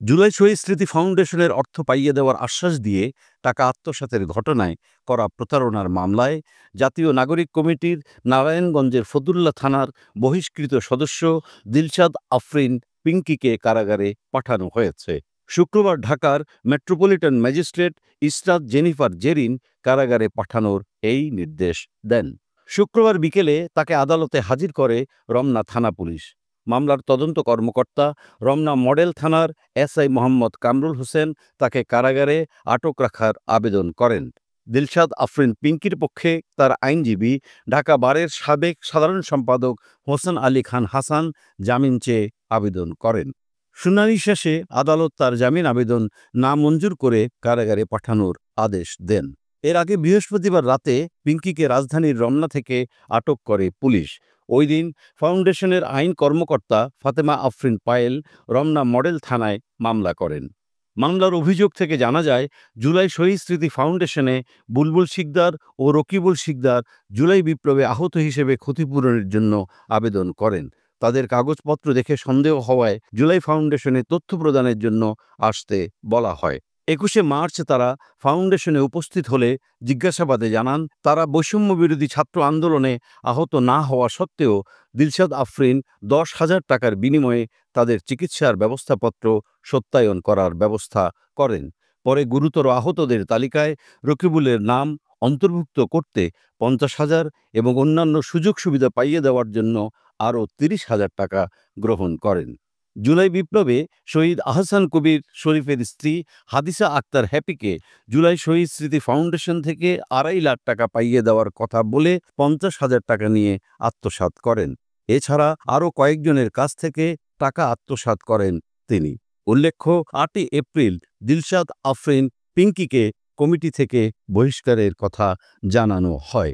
জুলাই শহীদ স্মৃতি ফাউন্ডেশনের অর্থ পাইয়ে দেওয়ার আশ্বাস দিয়ে টাকা আত্মসাতের ঘটনায় করা প্রতারণার মামলায় জাতীয় নাগরিক কমিটির নারায়ণগঞ্জের ফতুল্লা থানার বহিষ্কৃত সদস্য দিলশাদ আফরিন পিঙ্কিকে কারাগারে পাঠানো হয়েছে। শুক্রবার ঢাকার মেট্রোপলিটন ম্যাজিস্ট্রেট ইসরাত জেনিফার জেরিন কারাগারে পাঠানোর এই নির্দেশ দেন। শুক্রবার বিকেলে তাকে আদালতে হাজির করে রমনা থানা পুলিশ। মামলার তদন্ত কর্মকর্তা রমনা মডেল থানার এসআই মোহাম্মদ কামরুল হোসেন তাকে কারাগারে আটক রাখার আবেদন করেন। দিলশাদ আফরিন পিঙ্কির পক্ষে তার আইনজীবী ঢাকা বারের সাবেক সাধারণ সম্পাদক হোসেন আলী খান হাসান জামিন চেয়ে আবেদন করেন। শুনানি শেষে আদালত তার জামিন আবেদন নামঞ্জুর করে কারাগারে পাঠানোর আদেশ দেন। এর আগে বৃহস্পতিবার রাতে পিঙ্কিকে রাজধানীর রমনা থেকে আটক করে পুলিশ। ওই দিন ফাউন্ডেশনের আইন কর্মকর্তা ফাতেমা আফরিন পায়েল রমনা মডেল থানায় মামলা করেন। মামলার অভিযোগ থেকে জানা যায়, জুলাই শহীদ স্মৃতি ফাউন্ডেশনে বুলবুল শিকদার ও রকিবুল শিকদার জুলাই বিপ্লবে আহত হিসেবে ক্ষতিপূরণের জন্য আবেদন করেন। তাদের কাগজপত্র দেখে সন্দেহ হওয়ায় জুলাই ফাউন্ডেশনে তথ্য প্রদানের জন্য আসতে বলা হয়। ২১শে মার্চ তারা ফাউন্ডেশনে উপস্থিত হলে জিজ্ঞাসাবাদে জানান, তারা বৈষম্য বিরোধী ছাত্র আন্দোলনে আহত না হওয়া সত্ত্বেও দিলশাদ আফরিন ১০,০০০ টাকার বিনিময়ে তাদের চিকিৎসার ব্যবস্থাপত্র সত্যায়ন করার ব্যবস্থা করেন। পরে গুরুতর আহতদের তালিকায় রকিবুলের নাম অন্তর্ভুক্ত করতে ৫০,০০০ এবং অন্যান্য সুযোগ সুবিধা পাইয়ে দেওয়ার জন্য আরও ৩০,০০০ টাকা গ্রহণ করেন। জুলাই বিপ্লবে শহীদ আহসান কবির শরীফের স্ত্রী হাদিসা আক্তার হ্যাপিকে জুলাই শহীদ স্মৃতি ফাউন্ডেশন থেকে ২.৫ লাখ টাকা পাইয়ে দেওয়ার কথা বলে ৫০,০০০ টাকা নিয়ে আত্মসাৎ করেন। এছাড়া আরও কয়েকজনের কাছ থেকে টাকা আত্মসাৎ করেন তিনি। উল্লেখ্য, ৮ই এপ্রিল দিলশাদ আফরিন পিঙ্কিকে কমিটি থেকে বহিষ্কারের কথা জানানো হয়।